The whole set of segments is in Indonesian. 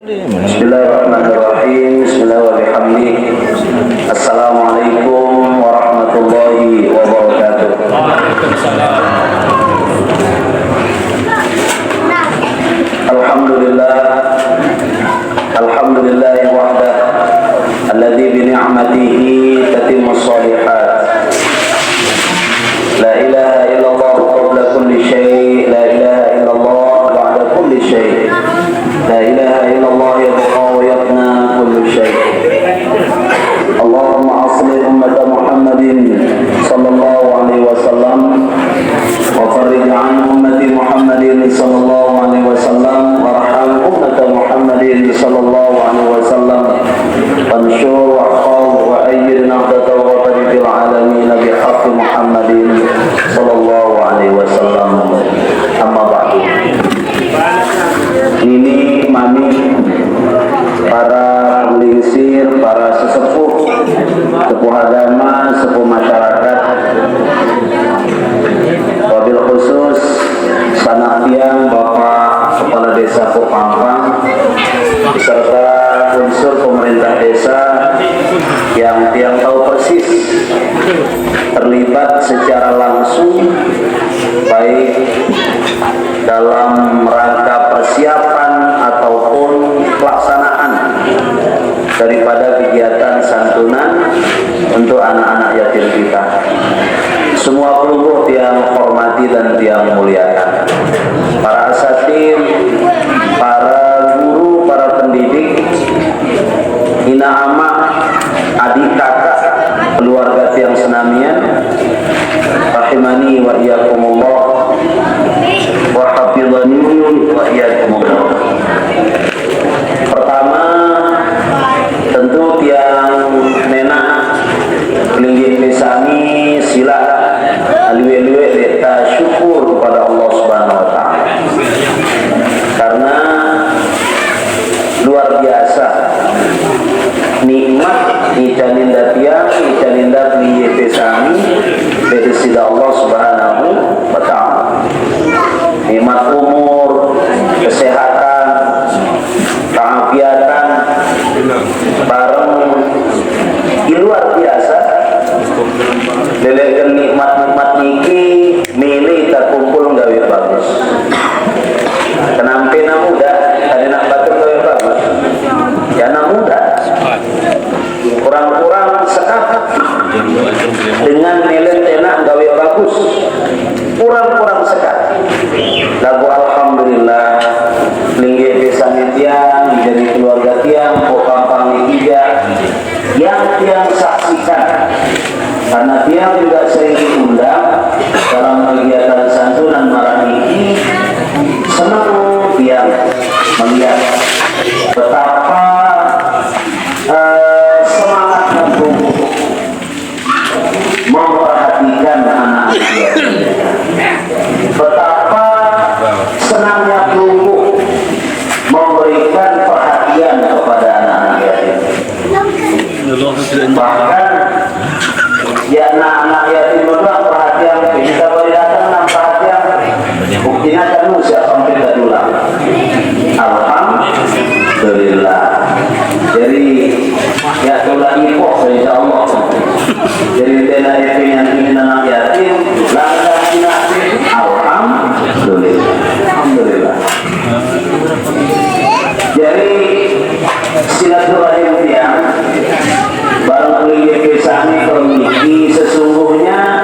Bismillahirrahmanirrahim. Bismillahirrahmanirrahim. Assalamualaikum warahmatullahi wabarakatuh. Alhamdulillah. Alhamdulillah wahdah alladzi bi ni'matihi tatimmus shalihat. La ilaha illallah qabla kulli syai', la ilaha illallah ba'da kulli syai'. La ilaha illallah yabqa wa yabna kullu syai'. Allahumma asli ummata Muhammadin sallallahu alaihi wasallam wa farrij an ummati Muhammadin sallallahu alaihi wasallam warham ummata Muhammadin sallallahu alaihi wasallam wanshur wa khawf wa ayyid naqdata wa fadil alamin bi haqqi Muhammadin sallallahu alaihi wasallam. Amma ba'du. Ini mami para pendingsir, para sesepuh, sepuh agama, sepuh masyarakat, wabil khusus sanatian Bapak Kepala Desa Pupampang beserta unsur pemerintah desa yang tahu persis terlibat secara langsung baik dalam rangka persiapan ataupun pelaksanaan daripada kegiatan santunan untuk anak-anak yatim kita. Semua pelungguh yang hormati dan yang muliakan, para asatid, para guru, para pendidik, ina ama, adik kakak, keluarga tiang senamian, rahimani wa iyyakumullah wa hafizani wa iyyakumullah. Pertama, tentu tiang nenak linggih pisani sila aliwe-liwe kita syukur kepada Allah Subhanahu wa taala. Karena luar biasa nikmat icaninda tiang, icaninda linggih pisani dari sila Allah Subhanahu wa taala. Nikmat umur, kesehatan, keafiatan, bareng luar biasa. Lelekan nikmat-nikmat niki milih terkumpul gawe bagus. Kenampe na muda, ada nak batur gawe bagus. Ya na muda. Kurang-kurang sekat dengan nilai tenak gawe bagus. Kurang-kurang sekat. Lagu alhamdulillah linggih desa tiang menjadi keluarga tiang Pupampang Tiga yang tiang saksikan, karena tiang juga sering diundang dalam kegiatan santunan marani. Senang tiang melihat betapa semangatnya guru memperhatikan anak-anak yatim, betapa senangnya guru memberikan perhatian kepada anak-anak yatim. Bahkan ya anak-anak yatim berdua perhatian kita boleh datang enam perhatian buktinya kan usia sampai ke dulang. Alhamdulillah. Jadi ya tulah ipoh insyaallah. Jadi tenar yatim yang ingin anak yatim langkah yatim. Alhamdulillah. Alhamdulillah. Jadi silaturahim tiang barang kuliah kesani komisi sesungguhnya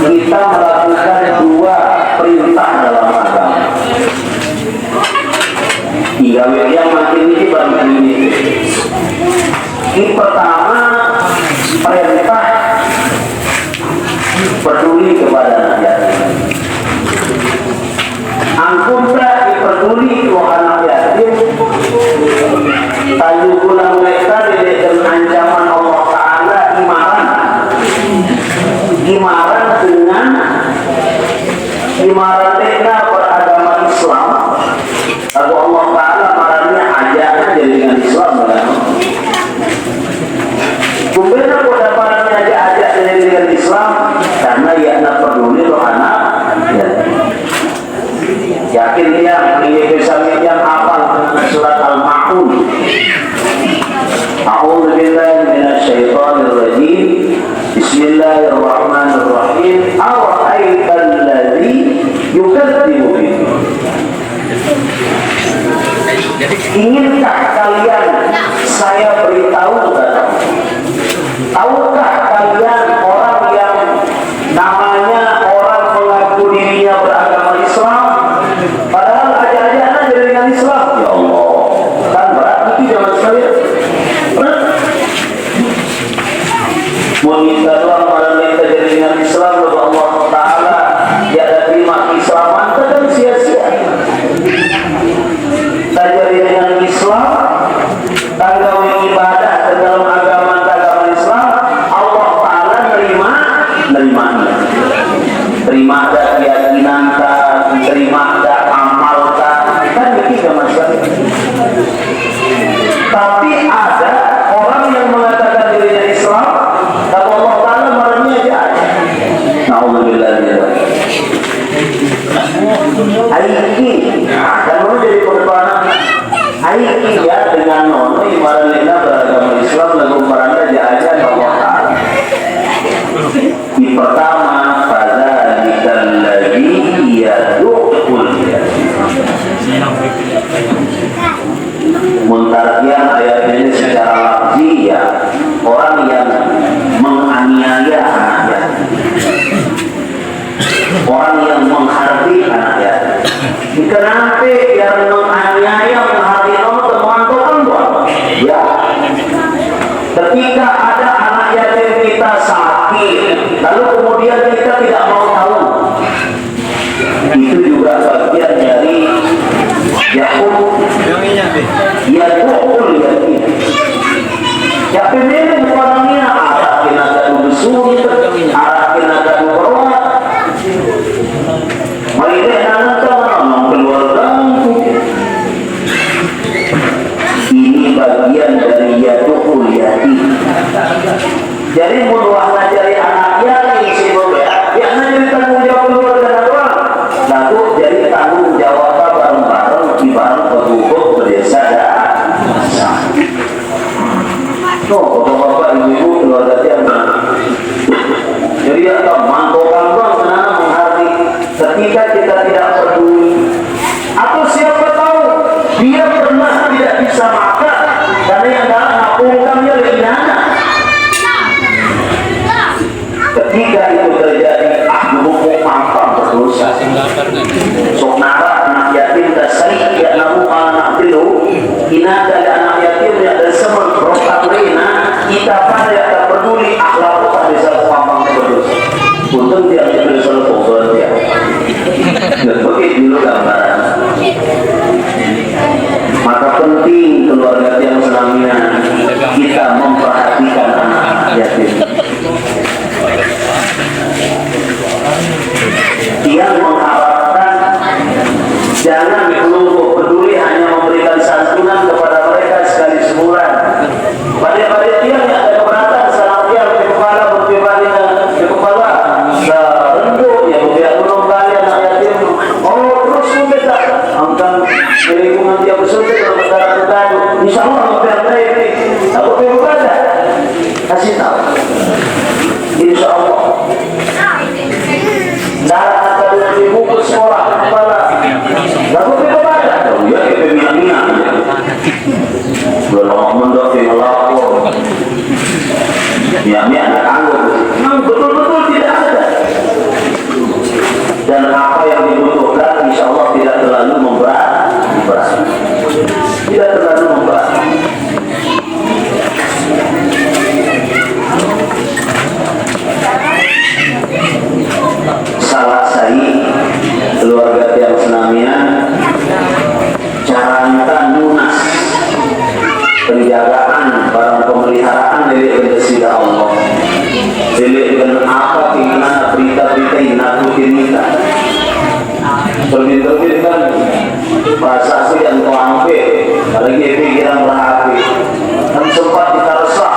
kita melakukan dua perintah dalam agama. Tiga yang makin ini baru ini. Ini pertama perintah peduli kepada anak yatim. Angkunlah diperduli ke anak yatim. Tayukulah mereka dengan ancaman Allah Ta'ala imaran dengan imaran mereka beragama Islam. Lalu Allah Ta'ala marahnya ajaknya dengan Islam. Kemudian aku dapatnya ajak dengan Islam karena ia nak peduli ke anak yatim. Yakin dia yang hafal surat Al ma'un. A'udzu billahi minasyaitonir rajim. Bismillahirrahmanirrahim. Ara'aital ladzi yukadzibu bihi. Inginkah kalian saya beritahu katamu? Tahukah kalian orang yang namanya orang mengaku dirinya beragama Islam, padahal ajaran-ajaran jaringan Islam? Ya Allah, kan berat itu zaman sekalian. Meminta doang pada mereka jaringan Islam kepada Allah Taala, tiada terima keislaman, kan sia-sia. Jaringan Islam, tanggal ibadah ke dalam agama Islam, Allah Taala nerima ada keyakinan tak, terima ada amal tak, kan begitu masalah. Tapi ada orang yang mengatakan dirinya Islam, tapi Allah Taala marahnya aja. Nauzubillah min dzalik. Aiki, dan mau jadi pertanyaan. Aiki ya dengan nono imaran lena beragama Islam lagu paranda aja Allah Taala. Di pertama pada lagi yadukul muntarkian ayat ini secara lafzi ya, orang yang menganiaya anaknya, orang yang menghardik anaknya. Kenapa yang menganiaya menghardik teman-teman ya, ketika ada anak yatim kita sakit, lalu kemudian kita tidak mau tahu, itu juga bagian dari Yakub Yakub yatim ini orangnya arah kinaga dubesuri, arah kinaga duberuat, mereka anak-anak keluarga. Ini bagian dari Yakub yatim. Jadi mudah ngajari anak yatim sih ya jadi tanggung jawab keluarga orang. Lalu jadi tanggung jawab bareng-bareng di bareng penduduk berdesa dan bapak-bapak ibu-ibu keluarga tiang. Jadi ya mantokan bang senang menghargai ketika kita tidak peduli, atau siapa tahu dia pernah tidak bisa makan karena yang dalam ngapungkannya lebih nana. Ketika itu terjadi, hukum mampang berdosa. Sok nara anak yatim dan sering ya namu anak itu, ina dari anak yatim yang dari semen rotak rina, kita pada yang tak peduli akhlak tak bisa mampang berdosa. Untung dia tidak bisa lepas dia. Begitu dulu gambaran. Maka penting keluarga yang selamanya kita memperhatikan anak yatim. Dia mengharapkan jangan kelompok peduli hanya memberikan santunan kepada mereka sekali sebulan. Pada dia yang ada keberatan salah dia di kepala berbebani di kepala renduk ya biar belum kali anak yatim. Oh terus kita angkat dari lingkungan dia bersulit dalam negara-negara. Insya Allah biar ini aku berbeda kasih tahu. Insya Allah. Dan ada ibu ke sekolah kepala lalu kita baca ya kita minat belum mendok di melapor ya anak anggur betul-betul tidak ada, dan apa yang dibutuhkan insya Allah tidak terlalu memberat, tidak terlalu memberat. Salah saya keluarga tiang senamian caranya lunas penjagaan barang pemeliharaan dari bersidah Allah. Jadi dengan apa tinggalan berita-berita yang nakutin kita terbit-terbit kan bahasa asli yang kelampe apalagi pikiran berhati kan sempat kita resah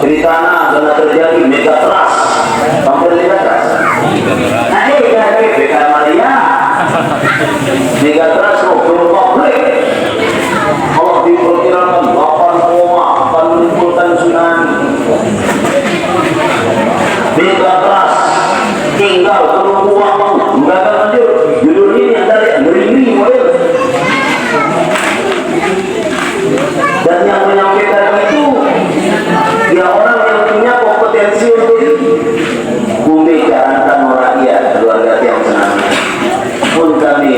ceritanya karena terjadi mega keras hampir tidak keras. Nah ini kan BK Maria mega keras belum komplek. Allah diperkirakan tinggal menunggu waktu enggak akan lanjut. Judul ini dari ngeri-ngeri model. Dan yang menyampaikan itu ya orang yang punya kompetensi untuk itu. Bumi jalankan rakyat keluarga yang senang. Pun kami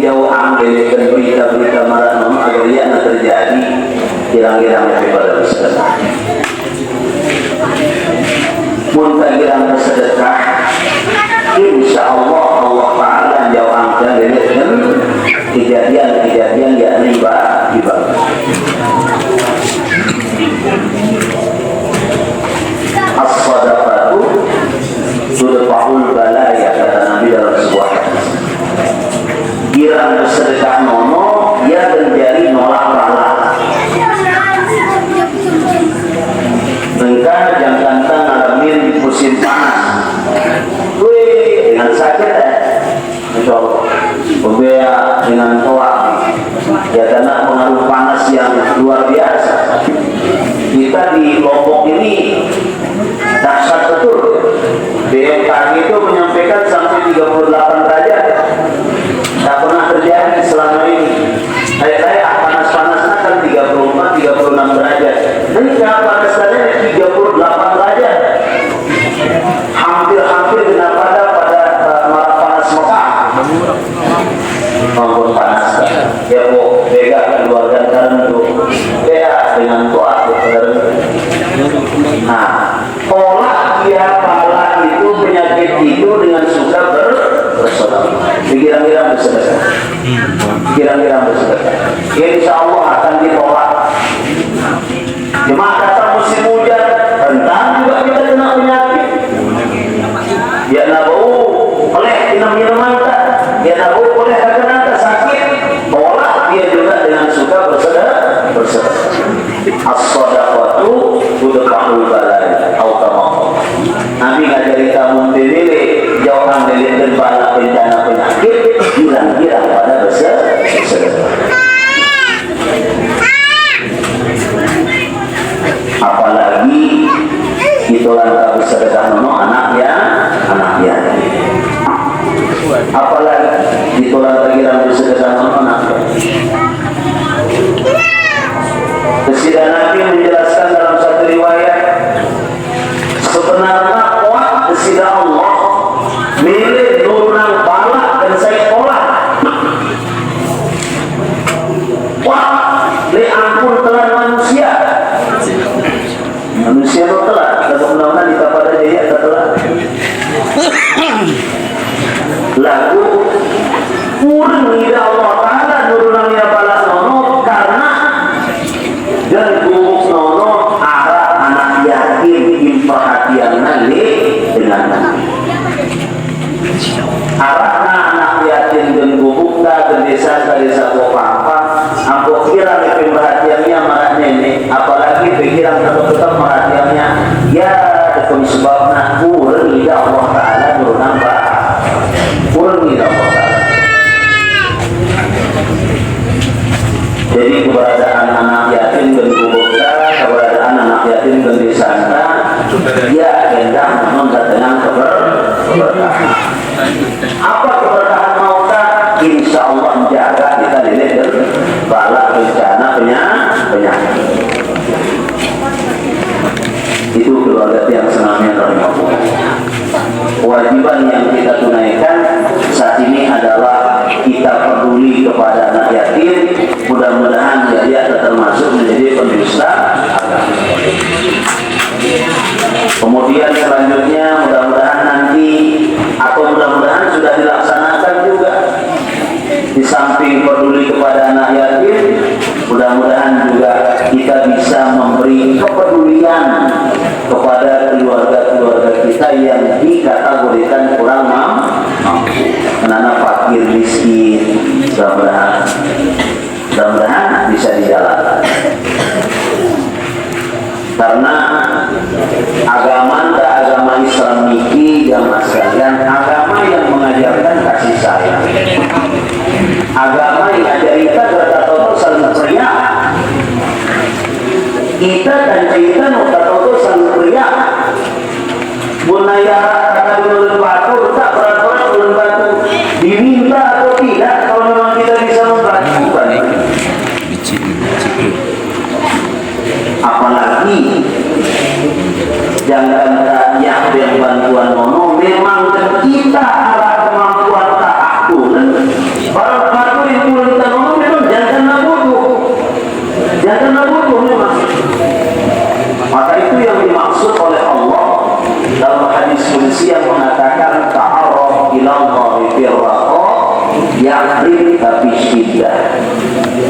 jauh ambil dan berita-berita marah agar ia terjadi kirang-kirang daripada bersedekah. Pun kirang bersedekah, insya Allah Allah Taala jawabkan dengan kejadian-kejadian yang riba. As-sadaqatu tudfa'ul balaya, kata Nabi dalam sebuah hadis. Kirang bersedekah nono ia menjadi nolak bala. Mereka jangan ngalamin musim panas. Wih, dengan sakit insya Allah. Berbeda dengan toa. Ya karena pengaruh panas yang luar biasa. Kita di Lombok ini dahsyat betul. BMKG itu menyampaikan sampai 38 derajat. Tak pernah terjadi selama ini. Kayak panas-panasnya kan 34-36 derajat. Ini panasnya 38 derajat. Hampir kena pada panas Mekah. Maupun panas. Ya bu, bega keluarga kan untuk beda dengan doa. Nah, olah dia pala itu penyakit itu dengan suka bersedekah. Kira-kira bersedekah. Insya Allah akan ditolak. Cuma kata musim hujan, rentan juga kita kena penyakit. Ya nabau oleh minum-minuman tak, ya nabau oleh kena sakit. Tolak dia juga dengan suka bersedekah. As-sadaqatu tudfa'ul balaya atau kama. Nabi ngajari kamu diri jauhan dari bencana penyakit hilang pada bersedekah. Apalagi itu langkah bersedekah nono anak ya. Apalagi itu langkah kirang bersedekah nono anak ya. Kesidaan Nabi menjelaskan dalam satu riwayat, sebenarnya kuat kesidaan Allah milik nurunang balak dan saya tolak. Wah, li ampun telan manusia itu telah. Kita mudah-mudahan kita pada dia telah. Lagu kurang ida Allah Taala nurunangnya balak nono karena dan gubuk nono arah anak yatim perhatian nanti dengan arahna anak yatim dan gubuk ke desa apa ambo kira perhatiannya marah nenek, apalagi pikiran tetap perhatiannya ya itu sebabnya kurang ida Allah Taala nurunang kurang ida Allah Taala. Jadi keberadaan anak yatim dan gubukta, keberadaan anak yatim dan disana, dia hendak mendatangkan keberkahan. Apa keberkahan mauta? Insya Allah menjaga kita dari bala bencana penyakit. Itu keluarga yang senangnya rahimahullah. Kewajiban yang kita tunaikan saat ini adalah kita peduli kepada anak yatim. Mudah-mudahan dia termasuk menjadi pendusta agama. Kemudian selanjutnya mudah-mudahan nanti atau mudah-mudahan sudah dilaksanakan juga di samping peduli kepada anak yatim, mudah-mudahan juga kita bisa memberi kepedulian kepada keluarga-keluarga kita yang dikategorikan kurang mampu, karena fakir miskin. Mudah-mudahan bisa dijalankan. Karena agama Islam ini jamaah sekalian, agama yang mengajarkan kasih sayang, agama yang ajarkan kata-kata saling pria. Kita dan kita kata-kata saling pria. Bunaya kata dulu batur mangkat kita arah kemampuan tak aku barang aku yang boleh kita ngomong memang jangan nabudu memang. Maka itu yang dimaksud oleh Allah dalam hadis qudsi yang mengatakan ta'arraf ila Allahi fi raqa ya'rifka fi syiddah.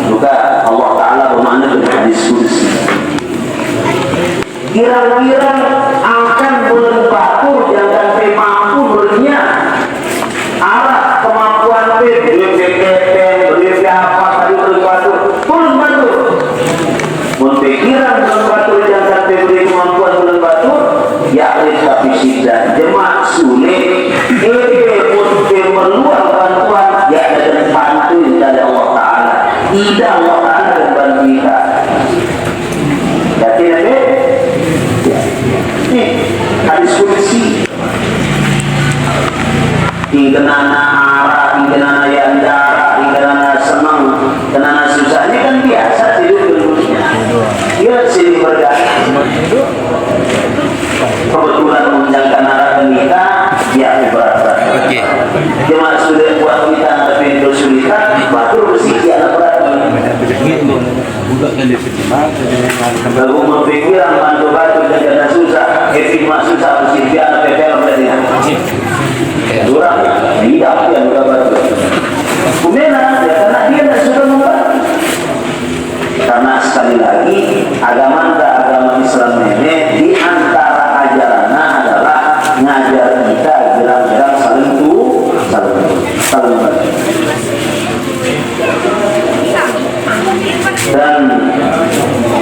Juga Allah Ta'ala bermakna dalam hadis qudsi, kira-kira akan bulan batur jangan mampu berniat arah kemampuan beli apa tadi bulan batur bulan batur pikiran bulan batur jangan beli kemampuan bulan batur ya tapi sidang jemaah sulit meluang bantuan ya dan bantu dari Allah Ta'ala tidak Allah Ta'ala dan bantu kita. Jadi ini hadis qudsi ingkenana arah, ingkenana yandara, ingkenana senang, ingkenana susah, ini kan biasa hidup dunia. Dia sini bergaya. Kebetulan menjalankan arah kita, ya berat. Cuma sudah buat kita tapi kesulitan, baru bersih ya berat. Lalu berpikiran bantu-bantu jangan susah, susah bersih dia PPL berarti. Durang, tidak yang udah bantu. Kemudian ya karena dia sudah membantu. Karena sekali lagi agama Islam ini di antara ajarannya adalah ngajar kita gerang-gerang saling bantu. Dan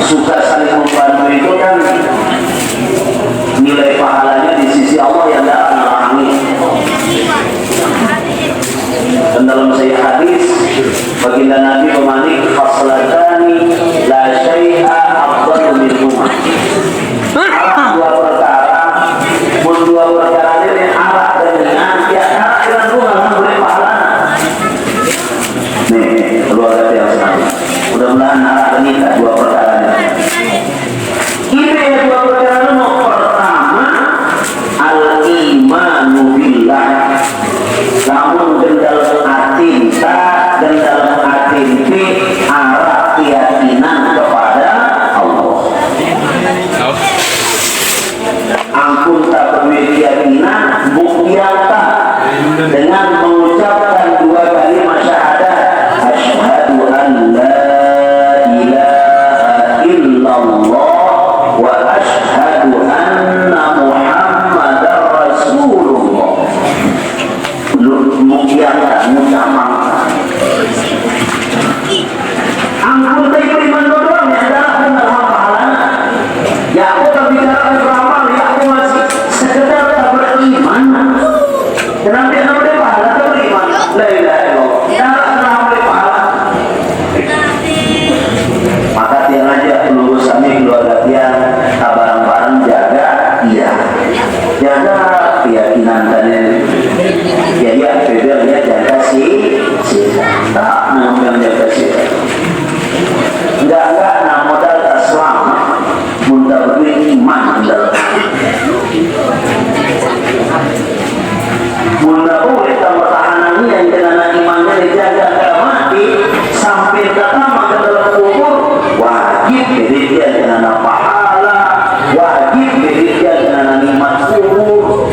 suka saling membantu itu kan nilai pahalanya di sisi Allah yang tidak akan mengurangi. Dan dalam sahih hadis baginda Nabi memanik faslatani la syai'a afdalu minhuma. Dua perkara ini arah dengan ya arah dengan rumah boleh pahala. Nih keluarga yang sama. Mudah-mudahan arah kita dua perkara ini. Ini dua perkara nomor pertama al-imanu billah. Namun dalam hati kita dan dalam hati ini arah keyakinan kepada Allah. Ampun tak perlu keyakinan buktiata dengan mengucapkan dua kalimat syahadat asyhadu an la ilaha illallah wa asyhadu anna muhammadar rasulullah. Buktiata mengucapkan ampun tak beriman doang ya adalah benar pahalanya. Ya aku tak bicara beramal, ya aku masih sekedar tak beriman. Kenapa dia tak pahala tak beriman? La ilaha illallah. Kenapa boleh pahala? Maka dia ngajak lulusannya keluarga dia bareng-bareng jaga jaga keyakinan dan ya bebernya jaga tak namanya jaga enggak nah modal tak selamat mudah beriman mudah boleh tambah tahanannya yang karena imannya dijaga tidak mati sampai datang ke dalam kubur wajib jadi dia dengan pahala wajib jadi dia dengan nikmat kubur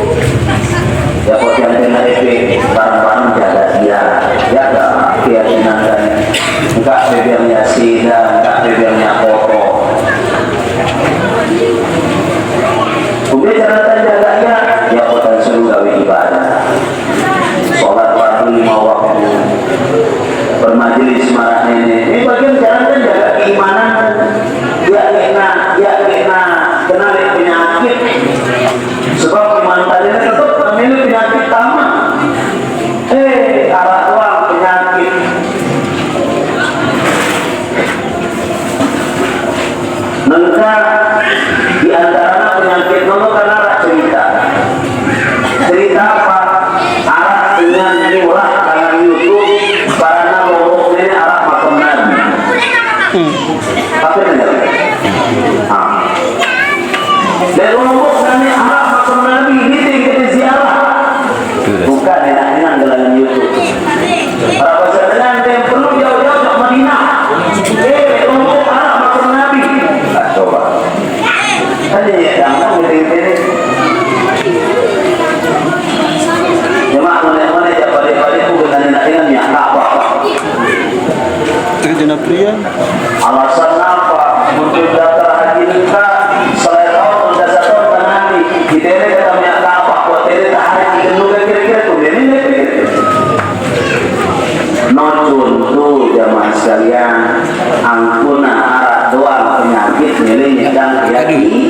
ya kok yang kena efek barang-barang jaga dia jaga keyakinan dan enggak bebelnya sida enggak bebelnya kotor. Kemudian catatan jaganya ya kota seru gawe ibadah sholat waktu 5 waktu bermajelis marah ini bagian catatan jaga keimanan ya kena penyakit sebab iman tadi tetap memilih penyakit tamat arah tuang penyakit maka di antara penyakit nono karena cerita apa arah dengan murah karena YouTube karena ngomong ini arah makam Nabi apa ini dan ngomong ini arah makam Nabi ini tinggal ziarah pria. Alasan apa? Untuk daftar haji kita selain tahun udah satu tahun nanti kita ini kata minyak apa? Buat ini tak haji kedua kira-kira tuh ini nojul tuh jamaah sekalian angkuna arah doang penyakit miliknya dan keyakinan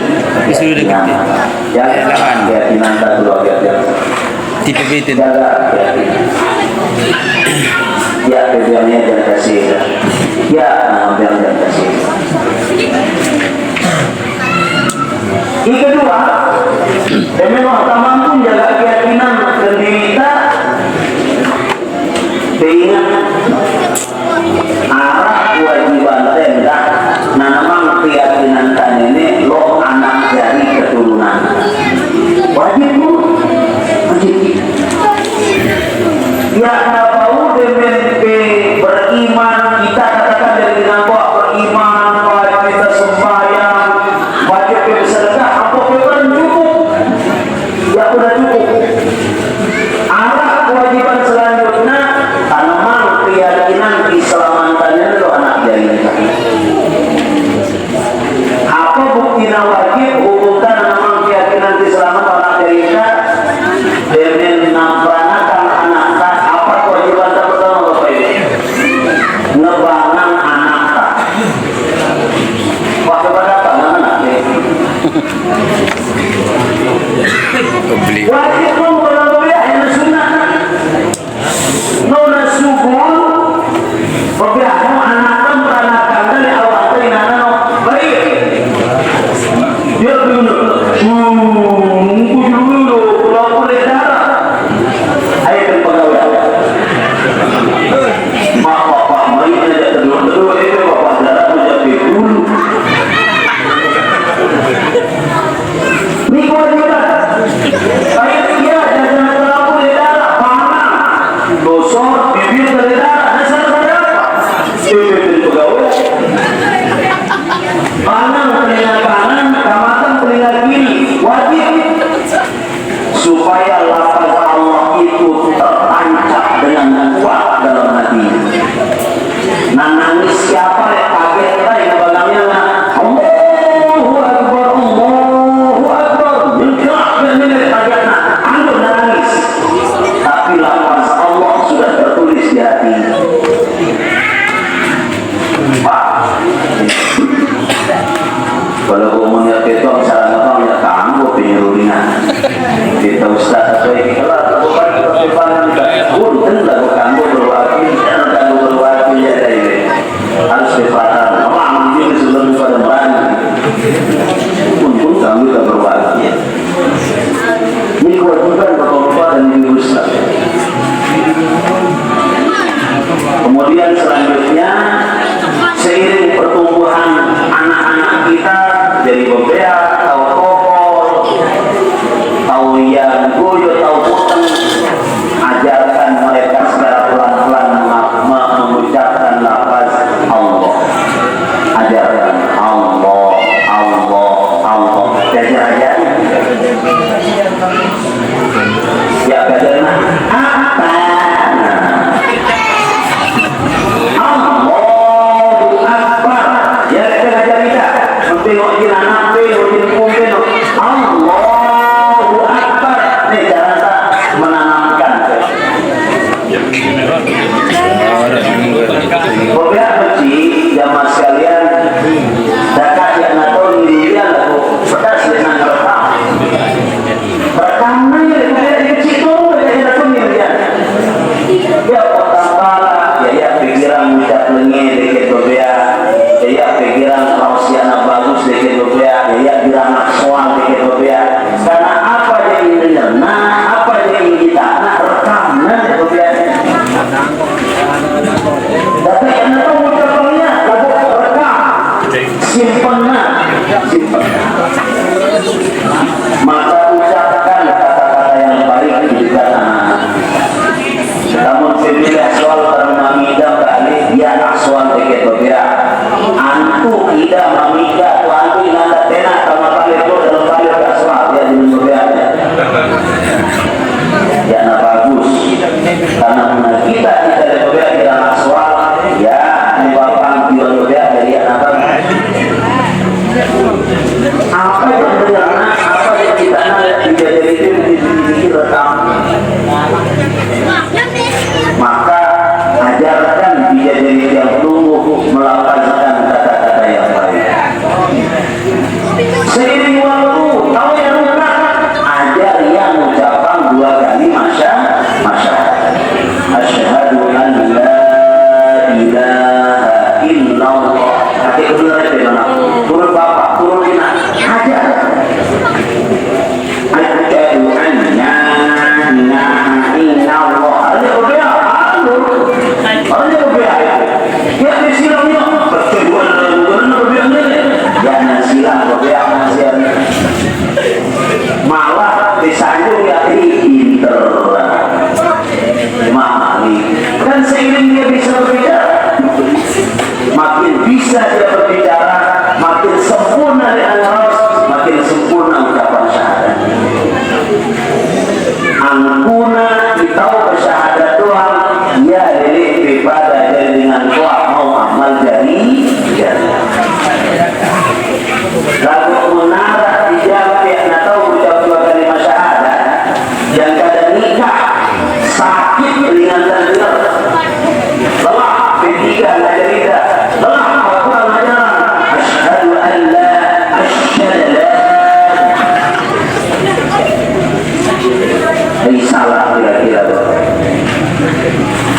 keyakinan tak dulu Tipe beten. jaga keyakinan ya kebiangnya jangan kasih ya jangan kasih. Yang kedua, memang tak mampu jaga keyakinan dan diri kita dengan arah kewajiban tenda. Nah, memang keyakinan tadi ini lo anak dari keturunan wajib bu, wajib. Ya, tahu dengan beriman kita katakan dari nampak beriman wajib kita sembahyang wajib kita sedekah apa yang cukup ya udah cukup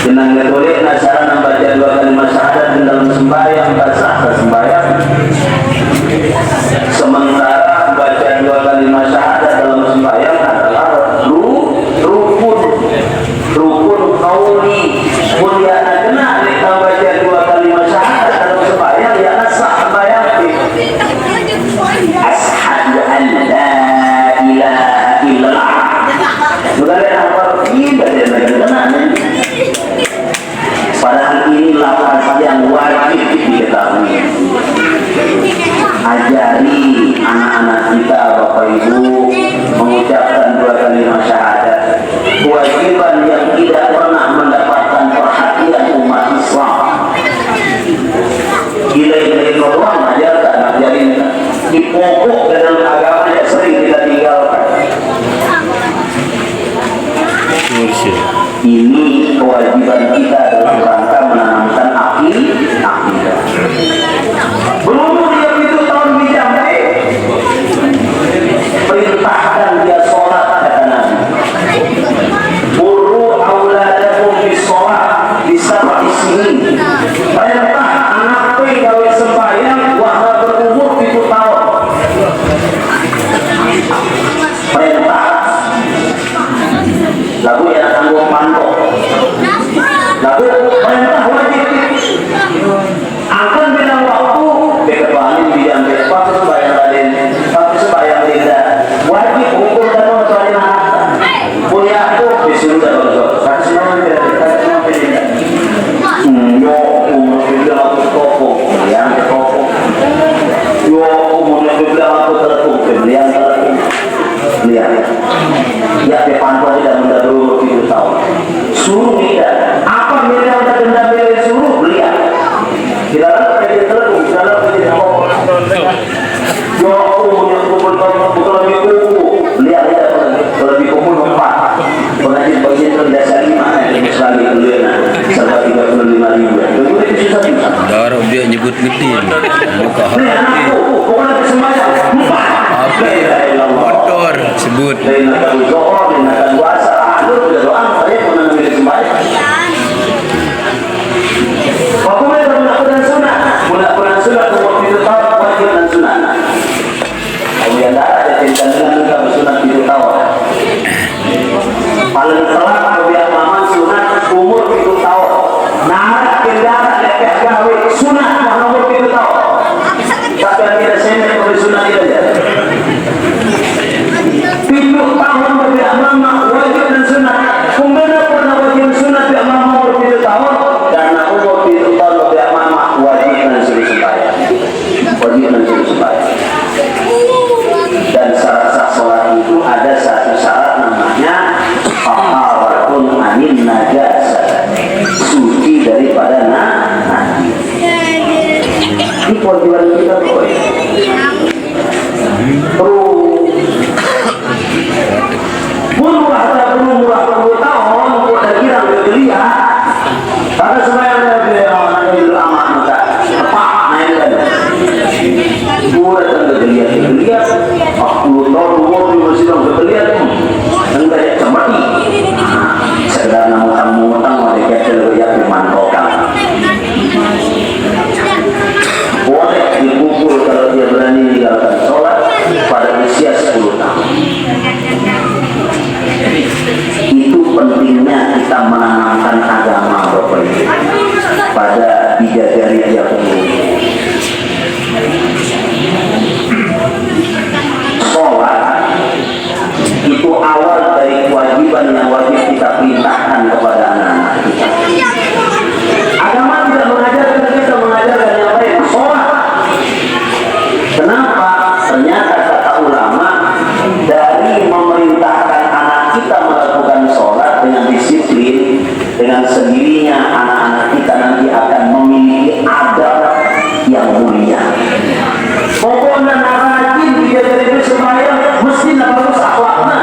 Dengan Katolik Nasara membaca 2 kalimat syahadat dalam sembahyang tak sah sembahyang. Sementara baca 2 kalimat syahadat dalam sembahyang adalah rukun qauli. Mulia kena kita baca 2 kalimat syahadat dalam sembahyang ya sah sembahyang. Ashhadu an la ilaha illallah. Bukan apa tidak ada. Padahal ini lafaz yang wajib diketahui. Ajari anak-anak kita, Bapak Ibu, mengucapkan 2 kalimat syahadat. Kewajiban yang tidak pernah mendapatkan perhatian umat Islam. Gila-gila doang ajarkan, ajarin di pokok dalam agama yang sering kita tinggalkan. Ini kewajiban kita dalam rangka menanamkan akidah. Berumur 37 tahun bijak, perintahkan dia sholat, kata Nabi. Muru auladakum bis sholat di sab'i sinin. Perintah anak gawe sembahyang wahai berumur 7 tahun. Perintah. Lagu yang tanggung mantok. Lagu perintah wajib. Akan bilang waktu kekebalan bidang kepak sembahyang raden, tapi sembahyang tidak wajib hukum dan mengucapkan punya aku disuruh dan berdoa. Kasih nama tidak. Yo umur bilang aku toko, yang toko. Yo umur bilang aku tertutup, yang tertutup. Lihat. Ya pantau tidak mendahului 7 tahun. Suruh tidak. Apa yang kita denda beli suruh lihat. Kita lihat terus, kita lihat apa. Yo bukan lebih kuku. Lihat lebih kuku 4. Pengajian bagian terbiasa 5 yang sekali dulunya. Sampai 35.000. Itu susah. Darah dia nyebut ngetin. Muka hati. Bukan ada sembahyang 4. Motor sebut. Dengan doa, dengan puasa, sudah doa, saya pernah memilih sembahyang. Hukumnya melakukan sunnah, melakukan sunnah umur 7 tahun, wajib dan sunnah. Kemudian ada cerita dengan juga bersunat 7 tahun. Paling telat kemudian mama sunat umur 7 tahun. Nah, kendara lepeh gawe sunat umur 7 tahun. Tapi yang tidak semen boleh sunat tidak ya. 7 tahun berbeda mama wajib dan sunat. Kemudian pernah wajib sunat ya mama umur 7 tahun dan umur 7 tahun berbeda mama wajib dan suruh sembahyang. Wajib dan suruh sembahyang. Dan syarat sholat itu ada satu syarat namanya taharatun anin najasah, suci daripada najis. Ini kewajiban kita boy. Murah 10 tahun, udah girang dia. Karena sebenarnya dia lama muka, tepat naik kan. Udah tergeliat, 40 tahun umur di masjid tergeliat, enggak ya cemati. Sekedar namun mereka tergeliat di mantokan. Boleh dipukul kalau dia berani meninggalkan sholat pada usia 10 tahun. Itu pentingnya kita menanamkan agama Bapak Ibu pada bidadari dia umum. Sholat itu awal dari kewajiban yang wajib kita perintahkan kepada anak-anak kita. Agama tidak mengajarkan kita mengajarkan yang baik sholat. Kenapa? Ternyata kata ulama dari memerintahkan anak kita melakukan sholat dengan disiplin, dengan sendirinya anak-anak kita nanti akan memiliki adab yang mulia. Pokoknya rajin dia dari sembahyang mesti bagus akhlaknya.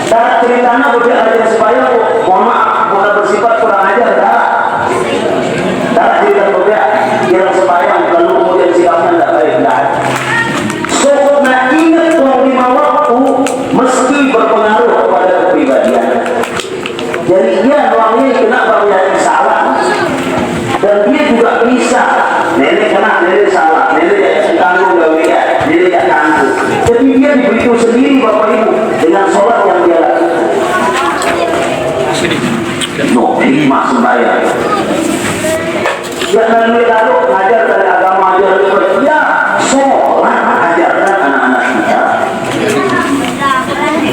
Dan ceritanya berbeda sembahyang, mohon maaf, bukan bersifat kurang ajar dah. Dan cerita berbeda, dia sembahyang lalu kemudian sikapnya tidak baik dah. So, nah ingat uang 5 waktu mesti berpengaruh kepada kepribadian. Jadi dia uangnya kenapa dia bisa No, hikmah sembahyang. Jangan lalu ngajar dari agama ajar ya, sholat ajarkan anak-anak kita.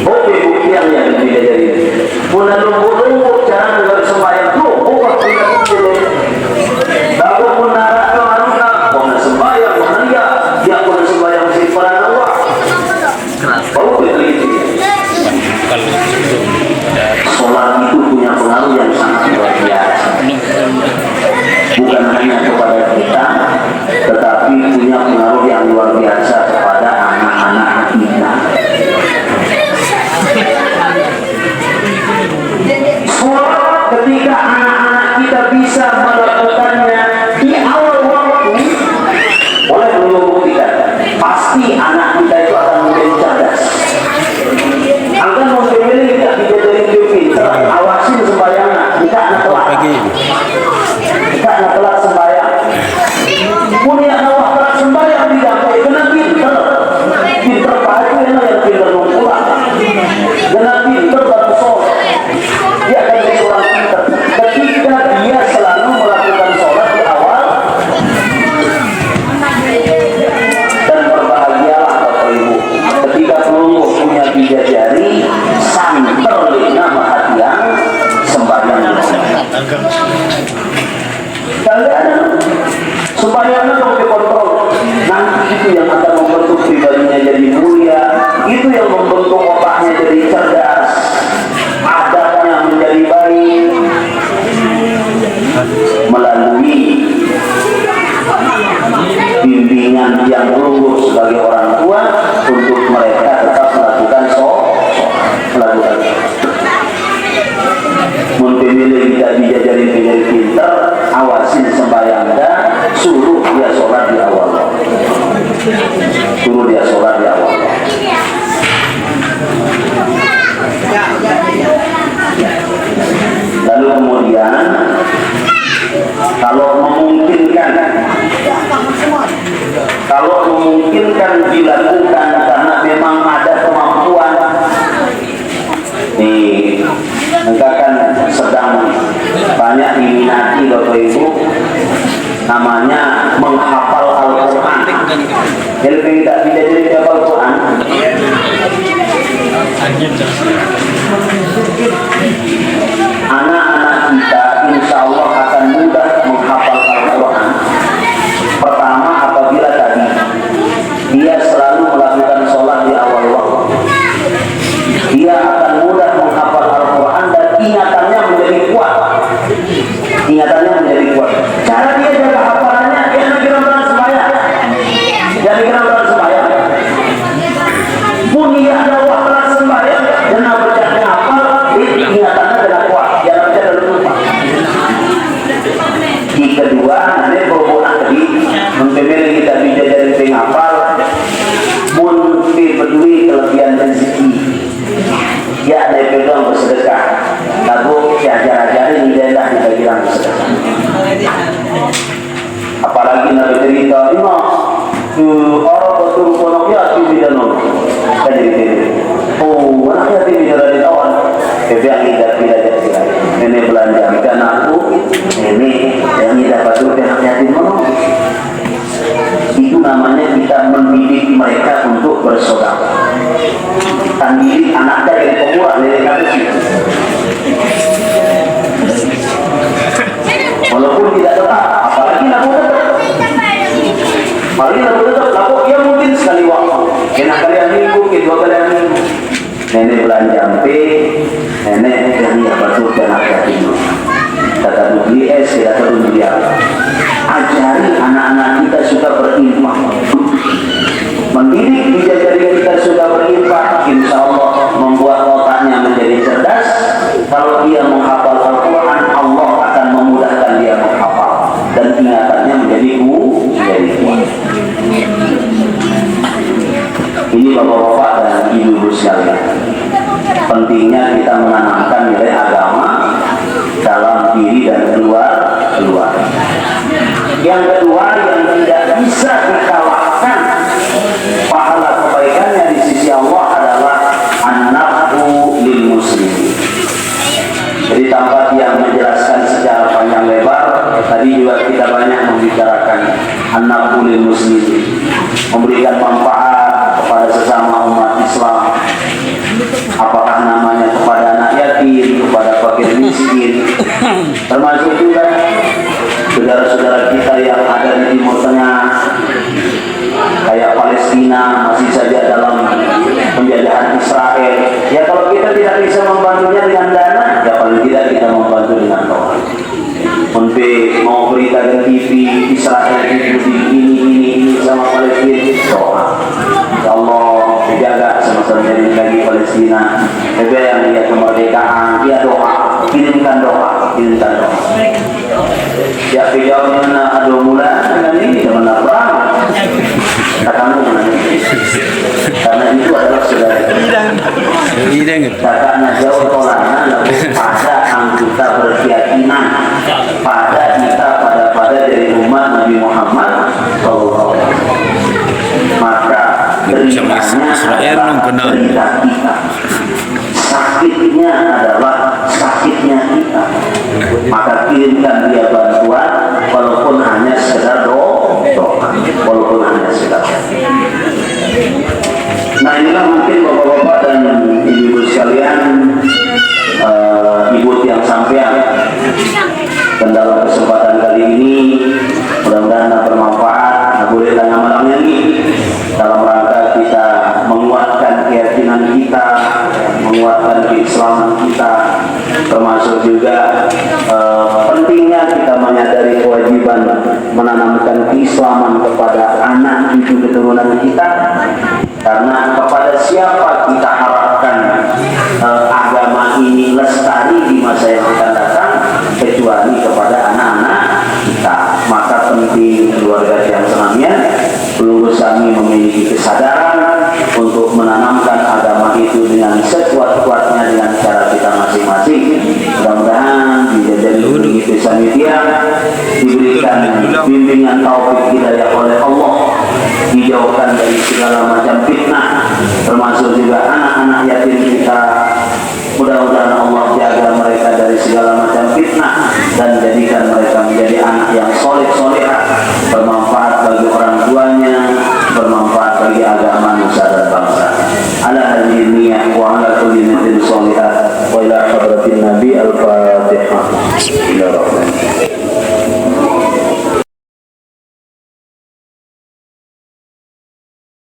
Oke, buktian yang dipelajari. Mula lumpuh jangan juga sembahyang tuh, bukan tidak. Lalu menara kemana? Mana sembahyang, mana dia pun sembahyang simpanan Allah. Baru begitu. Sholat itu punya pengaruh yang sangat luar biasa. Bukan hanya kepada kita, tetapi punya pengaruh yang luar biasa kepada anak-anak kita. Sholat ketika anak-anak kita bisa melakukannya di awal waktu, boleh membuktikan pasti anak kita itu akan menjadi cerdas. Akan memilih kita bisa jadi pintar, awasin sembahyangnya, kita anak telat. Kita anak telat sembahyang. Punya awak telat sembahyang tidak baik, kena pintar. Pintar pagi yang pintar pulang. Kena pintar baru sholat. Dia akan jadi orang pintar. Ketika dia selalu melakukan sholat di awal, dan berbahagialah Bapak Ibu ketika pelungguh punya 3 jari santer lina perhatian sembahyang. Kalian sembahyangnya kalau dikontrol, nanti itu yang akan membentuk pribadinya jadi mulia, itu yang membentuk otaknya jadi cerdas, adabnya menjadi baik, melalui bimbingan yang lurus sebagai orang tua untuk mereka tetap melakukan melakukan. Mempilih tidak dijajari menjadi pintar, awasin sembahyang dan suruh dia sholat di awal. Suruh dia sholat di awal. Lalu kemudian kalau memungkinkan dilakukan karena memang ada kemampuan. Nih, mereka kan sedang banyak diminati Bapak Ibu, namanya menghafal Al-Quran. Jadi kita tidak jadi hafal Al-Quran. Anak-anak kita insya Allah akan mudah menghafal Al-Quran. Pertama, apabila tadi dia selalu melakukan sholat di awal waktu, dia akan mudah menghafal Al-Quran dan ingatannya menjadi kuat. Ingatannya menjadi kuat. Cara dia jaga hafalannya, dia kira berat sembahyang. Jadi kira berat sembahyang. Pun dia ada waktu sembahyang dan berjaya hafal, ingatannya dengan kuat. Dia berjaya lupa. Di kedua, nanti berhubungan tadi, memilih kita bisa jadi penghafal, pun peduli kelebihan rezeki. Ya, dia pegang bersedekah. Lalu diajar-ajarin di daerah kita bilang bersedekah. Apalagi Nabi cerita, orang betul ponoknya di dalam. Kan jadi oh, anaknya di dalam awal. Biar tidak jadi. Ini belanja ikan aku. Ini yang tidak patut anaknya di mana. Itu namanya kita mendidik mereka untuk bersedekah. Didik anaknya jadi pemurah dari kaki. Walaupun tidak tetap, apalagi laku tetap. Apalagi laku tetap, laku ya mungkin sekali waktu. Kena kalian minggu, kedua kalian minggu. Nenek belanja sampai, nenek yang betul dan hati. Kata beli es, kata beli apa? Ajari anak-anak kita suka berinfak. Mendidik dijajari kita sudah berinfak, insya Allah membuat otaknya menjadi cerdas. Kalau dia menghafal Al-Quran, Allah akan memudahkan dia menghafal dan ingatannya menjadi kuat. Ini bapak-bapak dan ibu-ibu sekalian, pentingnya kita menanamkan nilai agama dalam diri dan keluar. Yang kedua, yang tidak bisa dikalahkan pahala kebaikannya di sisi Allah adalah an-naf'u lil muslimin. Jadi Muhammad yang menjelaskan secara panjang lebar. Tadi juga kita banyak membicarakan an-naf'ul muslimin, memberikan manfaat kepada sesama umat Islam. Apakah namanya kepada anak yatim, kepada fakir miskin, termasuk juga saudara-saudara kita yang ada di Timur Tengah, kayak Palestina masih saja dalam penjajahan Israel. Ya kalau kita tidak bisa membantunya dengan dana, ya paling tidak kita membantu dengan doa. Untuk mau berita di TV Israel itu ini sama Palestina, doa. Ya Allah jaga sama-sama jadi lagi Palestina. Yang lihat kemerdekaan, ya doa, kirimkan doa. Ya jauh mana ada mula dengan ini mana perang. Katamu mana ini? Karena itu adalah saudara. Kakaknya jauh tolana lalu pada anggota berkeyakinan pada kita pada dari umat Nabi Muhammad sallallahu alaihi wasallam. Maka deritanya adalah derita kita, sakitnya adalah sakitnya kita. Maka kirimkan dia bantuan walaupun hanya sekedar doa, walaupun hanya sekedar. Nah inilah mungkin bapak-bapak dan ibu-ibu sekalian, ibu yang sampean, dan dalam kesempatan kali ini mudah-mudahan bermanfaat. Boleh tanya malamnya nih dalam rangka kita menguatkan keyakinan kita, menguatkan keislaman kita, termasuk juga pentingnya kita menyadari kewajiban menanamkan keislaman kepada anak cucu keturunan kita, karena kepada siapa kita harapkan agama ini lestari di masa yang akan datang kecuali kepada anak-anak kita. Maka penting keluarga yang senangnya perlu kami memiliki kesadaran untuk menanamkan agama itu dengan sekuat-kuatnya dengan cara kita masing-masing. Mudah-mudahan dijadikan begitu sanitia, diberikan bimbingan taufik hidayah oleh Allah, dijauhkan dari segala macam fitnah, termasuk juga anak-anak yatim kita. Mudah-mudahan Allah jaga mereka dari segala macam fitnah dan jadikan mereka menjadi anak yang soleh